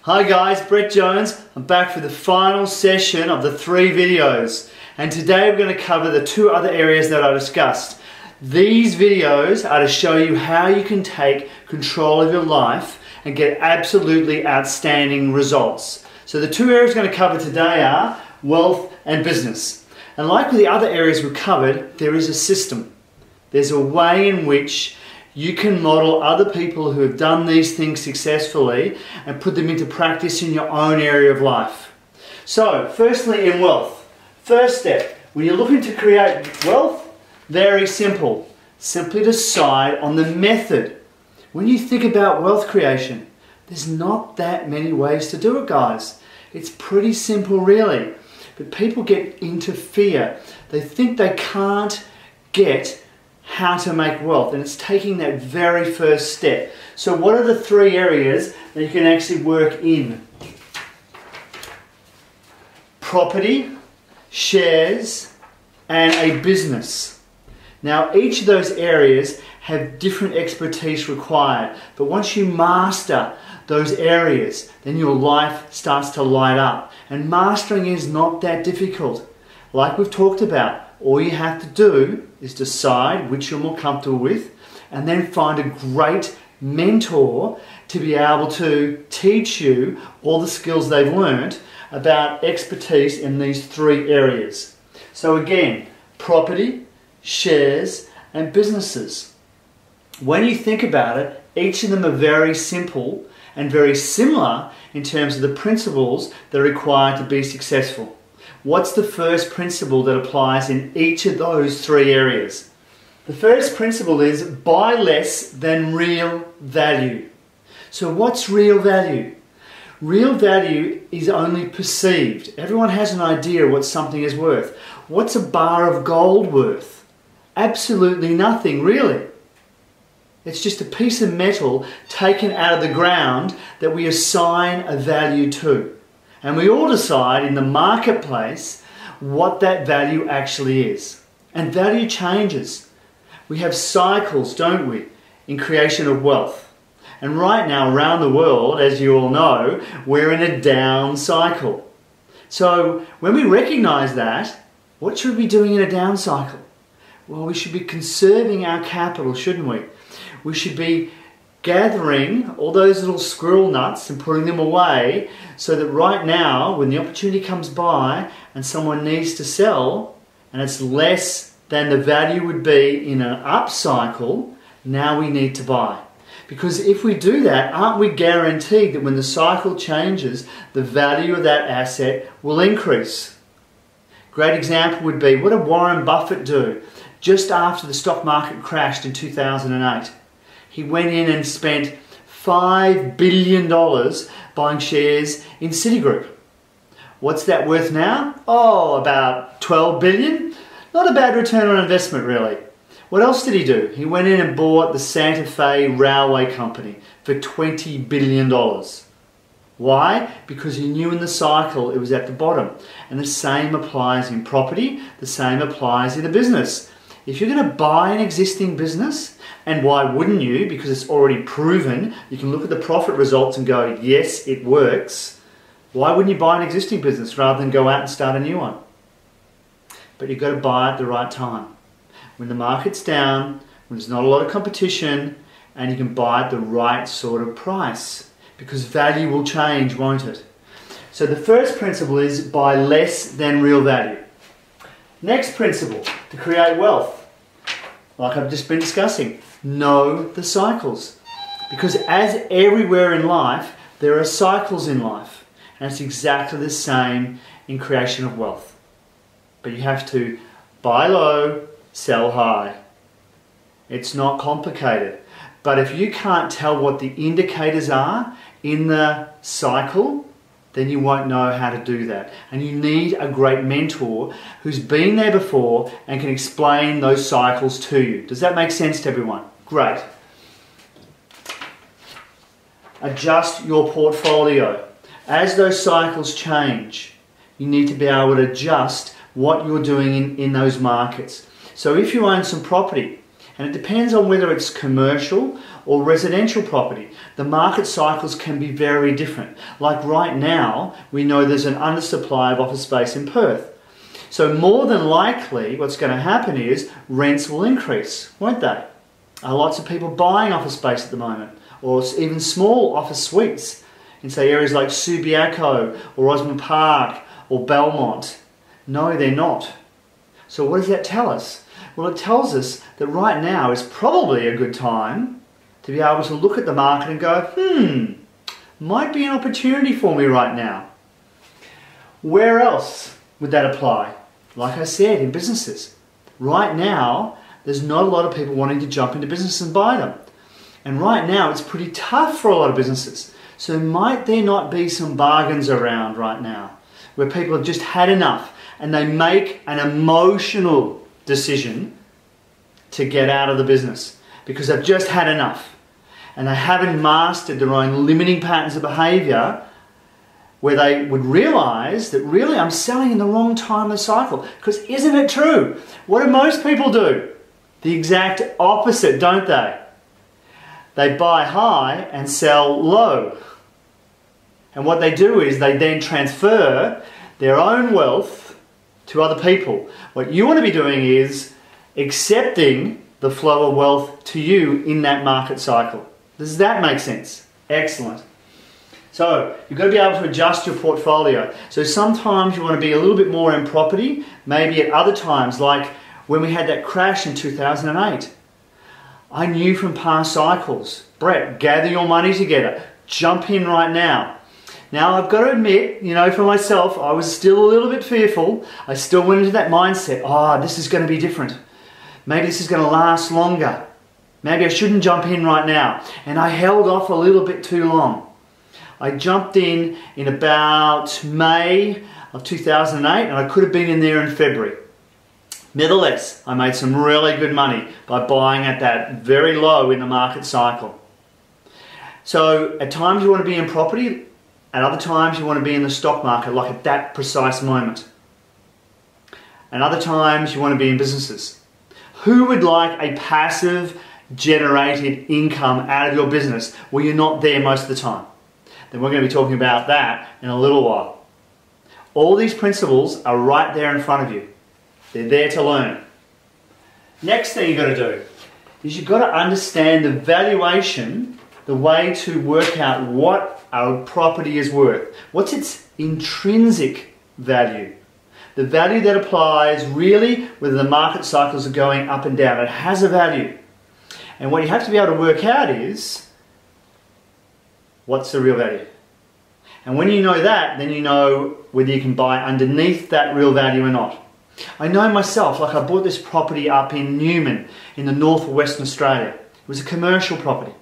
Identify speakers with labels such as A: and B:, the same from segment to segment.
A: Hi guys, Brett Jones. I'm back for the final session of the 3 videos, and today we're going to cover the 2 other areas that I discussed. These videos are to show you how you can take control of your life and get absolutely outstanding results. So the 2 areas we're going to cover today are wealth and business. And like with the other areas we covered, there is a system. There's a way in which you can model other people who have done these things successfully and put them into practice in your own area of life. So, firstly, in wealth. First step, when you're looking to create wealth, very simple. Simply decide on the method. When you think about wealth creation, there's not that many ways to do it, guys. It's pretty simple, really. But people get into fear. They think they can't get how to make wealth, and it's taking that very first step. So what are the 3 areas that you can actually work in? Property, shares, and a business. Now each of those areas have different expertise required, but once you master those areas, then your life starts to light up. And mastering is not that difficult. Like we've talked about, all you have to do is decide which you're more comfortable with, and then find a great mentor to be able to teach you all the skills they've learned about expertise in these 3 areas. So again, property, shares, and businesses. When you think about it, each of them are very simple and very similar in terms of the principles that are required to be successful. What's the first principle that applies in each of those 3 areas? The first principle is buy less than real value. So what's real value? Real value is only perceived. Everyone has an idea of what something is worth. What's a bar of gold worth? Absolutely nothing, really. It's just a piece of metal taken out of the ground that we assign a value to. And we all decide in the marketplace what that value actually is. And value changes. We have cycles, don't we, in creation of wealth. And right now around the world, as you all know, we're in a down cycle. So when we recognize that, what should we be doing in a down cycle? Well, we should be conserving our capital, shouldn't we? We should be gathering all those little squirrel nuts and putting them away so that right now, when the opportunity comes by and someone needs to sell and it's less than the value would be in an up cycle, now we need to buy. Because if we do that, aren't we guaranteed that when the cycle changes, the value of that asset will increase? Great example would be, what did Warren Buffett do just after the stock market crashed in 2008? He went in and spent $5 billion buying shares in Citigroup. What's that worth now? Oh, about $12 billion. Not a bad return on investment, really. What else did he do? He went in and bought the Santa Fe Railway Company for $20 billion. Why? Because he knew in the cycle it was at the bottom. And the same applies in property, the same applies in a business. If you're going to buy an existing business, and why wouldn't you? Because it's already proven. You can look at the profit results and go, yes, it works. Why wouldn't you buy an existing business rather than go out and start a new one? But you've got to buy at the right time. When the market's down, when there's not a lot of competition, and you can buy at the right sort of price. Because value will change, won't it? So the first principle is buy less than real value. Next principle, to create wealth. Like I've just been discussing, know the cycles. Because as everywhere in life, there are cycles in life. And it's exactly the same in creation of wealth. But you have to buy low, sell high. It's not complicated. But if you can't tell what the indicators are in the cycle, then you won't know how to do that. And you need a great mentor who's been there before and can explain those cycles to you. Does that make sense to everyone? Great. Adjust your portfolio. As those cycles change, you need to be able to adjust what you're doing in those markets. So if you own some property, and it depends on whether it's commercial or residential property. The market cycles can be very different. Like right now, we know there's an undersupply of office space in Perth. So more than likely, what's going to happen is rents will increase, won't they? Lots of people buying office space at the moment, or even small office suites in, say, areas like Subiaco or Osborne Park or Belmont. No, they're not. So what does that tell us? Well, it tells us that right now is probably a good time to be able to look at the market and go, might be an opportunity for me right now. Where else would that apply? Like I said, in businesses. Right now, there's not a lot of people wanting to jump into business and buy them. And right now, it's pretty tough for a lot of businesses. So might there not be some bargains around right now where people have just had enough and they make an emotional decision to get out of the business because they've just had enough and they haven't mastered their own limiting patterns of behavior, where they would realize that really I'm selling in the wrong time of the cycle. Because isn't it true? What do most people do? The exact opposite, don't they? They buy high and sell low. And what they do is they then transfer their own wealth to other people. What you want to be doing is accepting the flow of wealth to you in that market cycle. Does that make sense? Excellent. So you've got to be able to adjust your portfolio. So sometimes you want to be a little bit more in property, maybe at other times, like when we had that crash in 2008. I knew from past cycles, Brett, gather your money together, jump in right now. Now I've got to admit, for myself, I was still a little bit fearful. I still went into that mindset, this is going to be different. Maybe this is going to last longer. Maybe I shouldn't jump in right now. And I held off a little bit too long. I jumped in about May of 2008, and I could have been in there in February. Nevertheless, I made some really good money by buying at that very low in the market cycle. So at times you want to be in property, at other times you want to be in the stock market, like at that precise moment. And other times you want to be in businesses. Who would like a passive generated income out of your business where you're not there most of the time? Then we're going to be talking about that in a little while. All these principles are right there in front of you. They're there to learn. Next thing you've got to do is you've got to understand the valuation, the way to work out what our property is worth. What's its intrinsic value? The value that applies really whether the market cycles are going up and down. It has a value. And what you have to be able to work out is, what's the real value? And when you know that, then you know whether you can buy underneath that real value or not. I know myself, like I bought this property up in Newman in the north of Western Australia. It was a commercial property.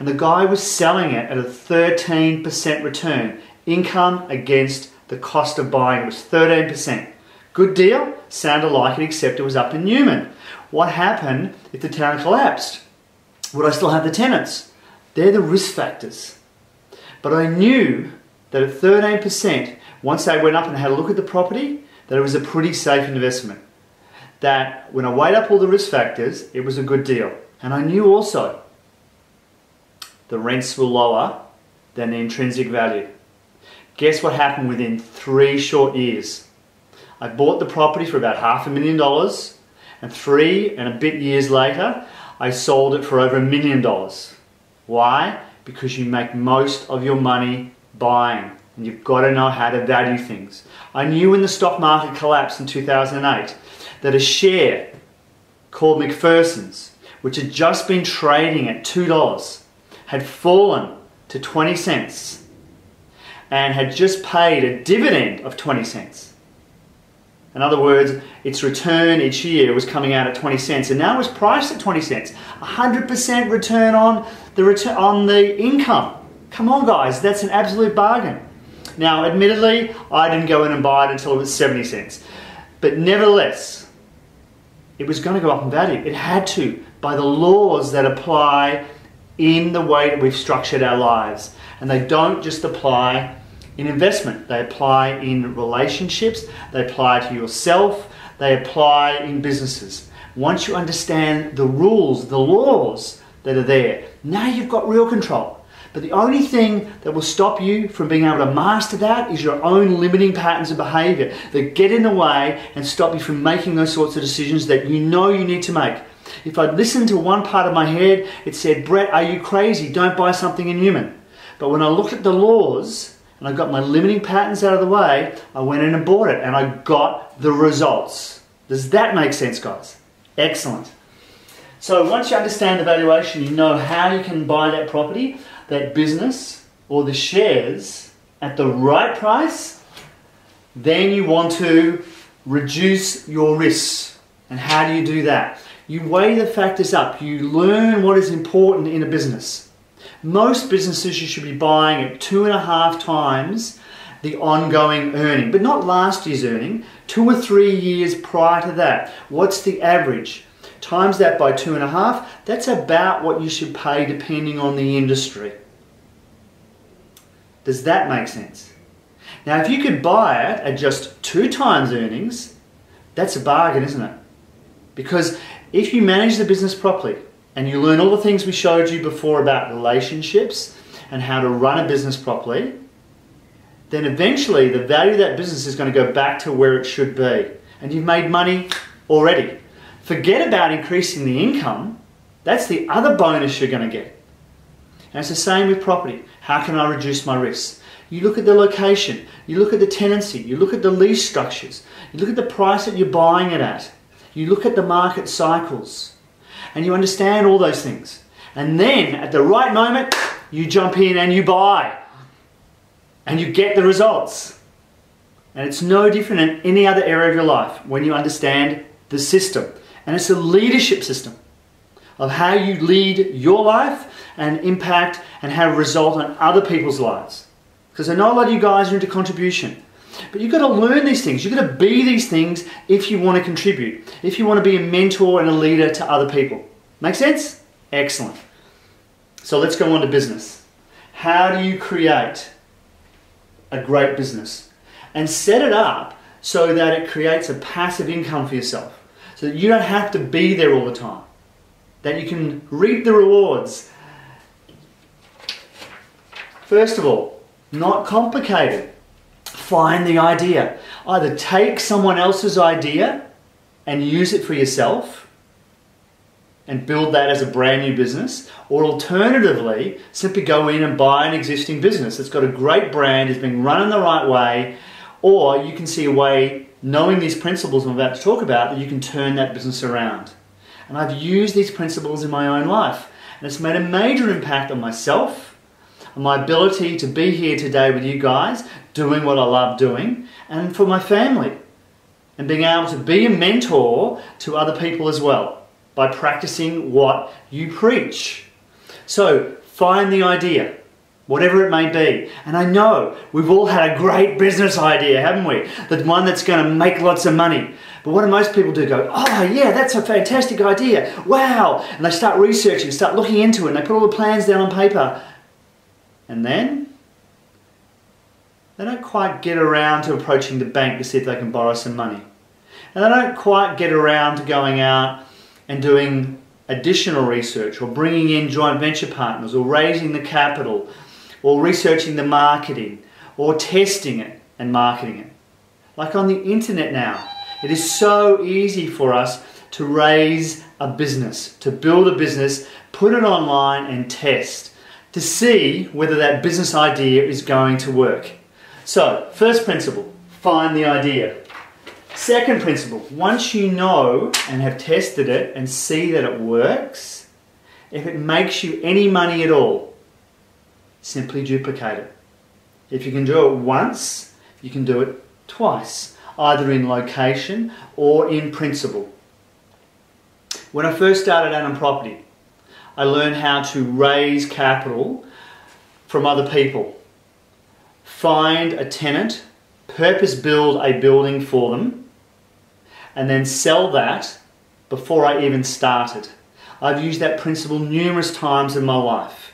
A: And the guy was selling it at a 13% return. Income against the cost of buying. It was 13%. Good deal? Sounded like it, except it was up in Newman. What happened if the town collapsed? Would I still have the tenants? They're the risk factors. But I knew that at 13%, once they went up and had a look at the property, that it was a pretty safe investment. That when I weighed up all the risk factors, it was a good deal. And I knew also the rents were lower than the intrinsic value. Guess what happened within 3 short years? I bought the property for about $500,000, and 3 and a bit years later, I sold it for over $1 million. Why? Because you make most of your money buying, and you've got to know how to value things. I knew when the stock market collapsed in 2008 that a share called McPherson's, which had just been trading at $2, had fallen to 20 cents and had just paid a dividend of 20 cents. In other words, its return each year was coming out at 20 cents, and now it was priced at 20 cents. 100% return on the income. Come on, guys, that's an absolute bargain. Now, admittedly, I didn't go in and buy it until it was 70 cents. But nevertheless, it was going to go up in value. It had to, by the laws that apply in the way that we've structured our lives. And they don't just apply in investment. They apply in relationships, they apply to yourself, they apply in businesses. Once you understand the rules, the laws, that are there. Now you've got real control. But the only thing that will stop you from being able to master that is your own limiting patterns of behavior that get in the way and stop you from making those sorts of decisions that you know you need to make. If I'd listened to one part of my head, it said, Brett, are you crazy? Don't buy something inhuman. But when I looked at the laws and I got my limiting patterns out of the way, I went in and bought it and I got the results. Does that make sense, guys? Excellent. So once you understand the valuation, you know how you can buy that property, that business or the shares at the right price. Then you want to reduce your risks. And how do you do that? You weigh the factors up. You learn what is important in a business. Most businesses you should be buying at 2.5 times the ongoing earning, but not last year's earning, 2 or 3 years prior to that. What's the average? Times that by 2.5, that's about what you should pay depending on the industry. Does that make sense? Now, if you could buy it at just 2 times earnings, that's a bargain, isn't it? Because if you manage the business properly and you learn all the things we showed you before about relationships and how to run a business properly, then eventually the value of that business is going to go back to where it should be. And you've made money already. Forget about increasing the income. That's the other bonus you're going to get. And it's the same with property. How can I reduce my risks? You look at the location, you look at the tenancy, you look at the lease structures, you look at the price that you're buying it at, you look at the market cycles, and you understand all those things. And then at the right moment, you jump in and you buy. And you get the results. And it's no different in any other area of your life when you understand the system. And it's a leadership system of how you lead your life and impact and have a result on other people's lives. Because I know a lot of you guys are into contribution. But you've got to learn these things. You've got to be these things if you want to contribute. If you want to be a mentor and a leader to other people. Make sense? Excellent. So let's go on to business. How do you create a great business? And set it up so that it creates a passive income for yourself. So that you don't have to be there all the time. That you can reap the rewards. First of all, not complicated. Find the idea. Either take someone else's idea and use it for yourself and build that as a brand new business, or alternatively, simply go in and buy an existing business that's got a great brand, is being run in the right way, or you can see a way, knowing these principles I'm about to talk about, that you can turn that business around. And I've used these principles in my own life, and it's made a major impact on myself, on my ability to be here today with you guys, doing what I love doing, and for my family, and being able to be a mentor to other people as well by practicing what you preach. So find the idea, whatever it may be. And I know we've all had a great business idea, haven't we? The one that's going to make lots of money. But what do most people do? Go, oh yeah, that's a fantastic idea. Wow. And they start researching, start looking into it, and they put all the plans down on paper. And then they don't quite get around to approaching the bank to see if they can borrow some money. And they don't quite get around to going out and doing additional research, or bringing in joint venture partners, or raising the capital, or researching the marketing, or testing it and marketing it. Like on the internet now, it is so easy for us to raise a business, to build a business, put it online and test, to see whether that business idea is going to work. So, first principle, find the idea. Second principle, once you know and have tested it and see that it works, if it makes you any money at all, simply duplicate it. If you can do it once, you can do it twice, either in location or in principle. When I first started out on property, I learned how to raise capital from other people. Find a tenant, purpose build a building for them, and then sell that before I even started. I've used that principle numerous times in my life.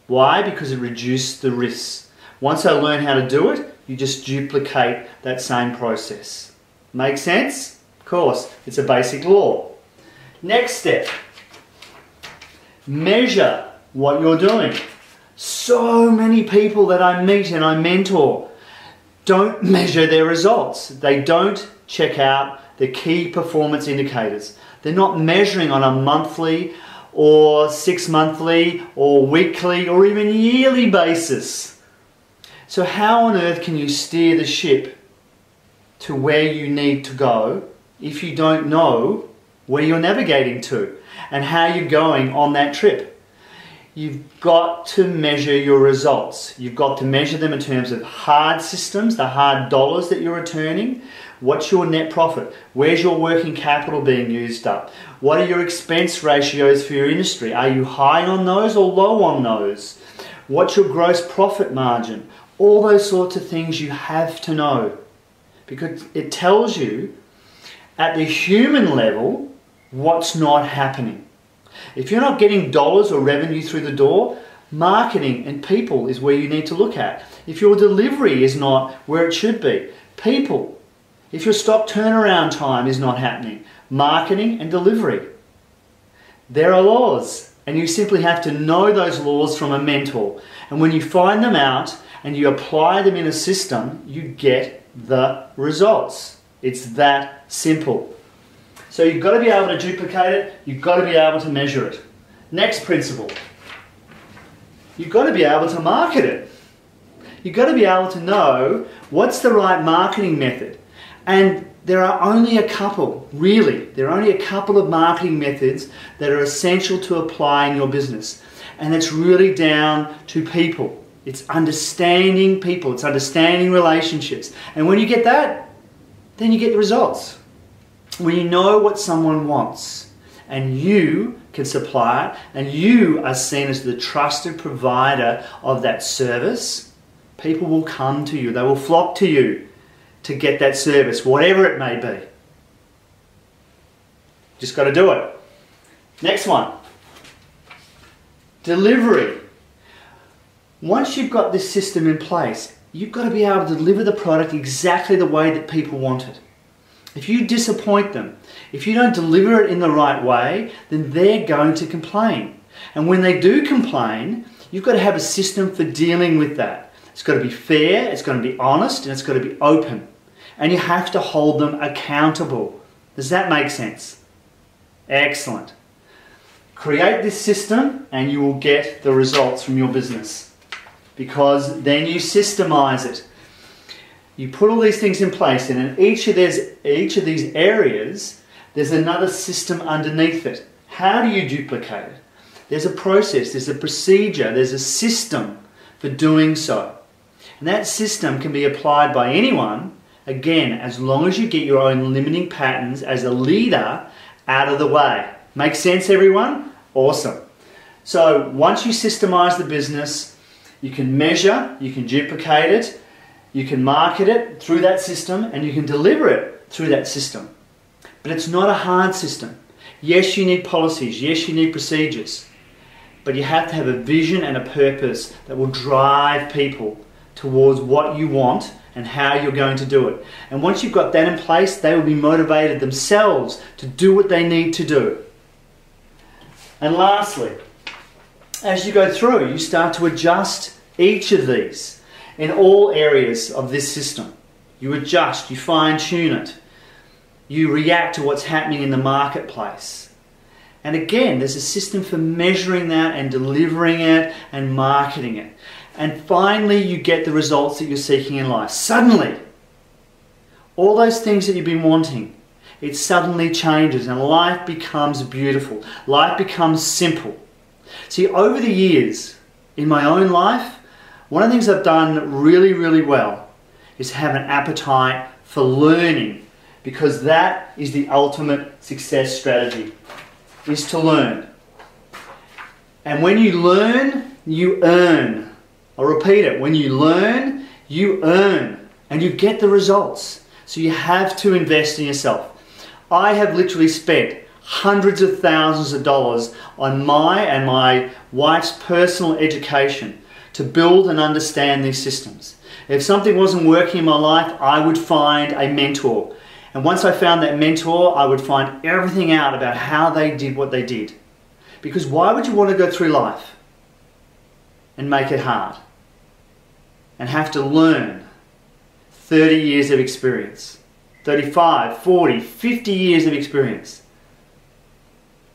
A: Why? Because it reduced the risks. Once I learned how to do it, you just duplicate that same process. Make sense? Of course, it's a basic law. Next step. Measure what you're doing. So many people that I meet and I mentor don't measure their results. They don't check out the key performance indicators. They're not measuring on a monthly or 6 monthly or weekly or even yearly basis. So how on earth can you steer the ship to where you need to go if you don't know where you're navigating to and how you're going on that trip? You've got to measure your results. You've got to measure them in terms of hard systems, the hard dollars that you're returning. What's your net profit? Where's your working capital being used up? What are your expense ratios for your industry? Are you high on those or low on those? What's your gross profit margin? All those sorts of things you have to know, because it tells you at the human level what's not happening. If you're not getting dollars or revenue through the door, marketing and people is where you need to look at. If your delivery is not where it should be, people. If your stock turnaround time is not happening, marketing and delivery. There are laws, and you simply have to know those laws from a mentor. And when you find them out and you apply them in a system, you get the results. It's that simple. So you've got to be able to duplicate it, you've got to be able to measure it. Next principle. You've got to be able to market it. You've got to be able to know what's the right marketing method. And there are only a couple, really. There are only a couple of marketing methods that are essential to apply in your business. And it's really down to people. It's understanding people. It's understanding relationships. And when you get that, then you get the results. When you know what someone wants and you can supply it and you are seen as the trusted provider of that service, people will come to you. They will flock to you to get that service, whatever it may be. Just got to do it. Next one. Delivery. Once you've got this system in place, you've got to be able to deliver the product exactly the way that people want it. If you disappoint them, if you don't deliver it in the right way, then they're going to complain. And when they do complain, you've got to have a system for dealing with that. It's got to be fair, it's got to be honest, and it's got to be open. And you have to hold them accountable. Does that make sense? Excellent. Create this system and you will get the results from your business, because then you systemize it. You put all these things in place, and in each of these areas, there's another system underneath it. How do you duplicate it? There's a process, there's a procedure, there's a system for doing so. And that system can be applied by anyone, again, as long as you get your own limiting patterns as a leader out of the way. Make sense, everyone? Awesome. So once you systemize the business, you can measure, you can duplicate it, you can market it through that system, and you can deliver it through that system. But it's not a hard system. Yes, you need policies. Yes, you need procedures. But you have to have a vision and a purpose that will drive people towards what you want and how you're going to do it. And once you've got that in place, they will be motivated themselves to do what they need to do. And lastly, as you go through, you start to adjust each of these. In all areas of this system, you adjust, you fine-tune it, you react to what's happening in the marketplace. And again, there's a system for measuring that and delivering it and marketing it. And finally, you get the results that you're seeking in life. Suddenly, all those things that you've been wanting, it suddenly changes and life becomes beautiful. Life becomes simple. See, over the years, in my own life, one of the things I've done really, really well is have an appetite for learning, because that is the ultimate success strategy, is to learn. And when you learn, you earn. I'll repeat it. When you learn, you earn, and you get the results. So you have to invest in yourself. I have literally spent hundreds of thousands of dollars on my and my wife's personal education to build and understand these systems. If something wasn't working in my life, I would find a mentor. And once I found that mentor, I would find everything out about how they did what they did. Because why would you want to go through life and make it hard and have to learn 30 years of experience, 35, 40, 50 years of experience,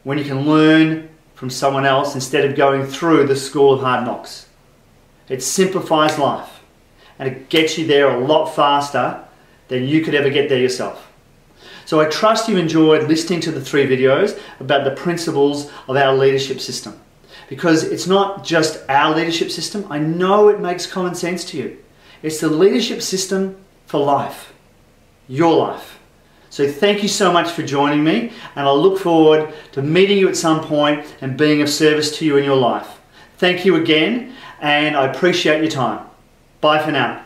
A: when you can learn from someone else instead of going through the school of hard knocks? It simplifies life and it gets you there a lot faster than you could ever get there yourself. So I trust you enjoyed listening to the 3 videos about the principles of our leadership system, because it's not just our leadership system. I know it makes common sense to you. It's the leadership system for life, your life. So thank you so much for joining me, and I look forward to meeting you at some point and being of service to you in your life. Thank you again, and I appreciate your time. Bye for now.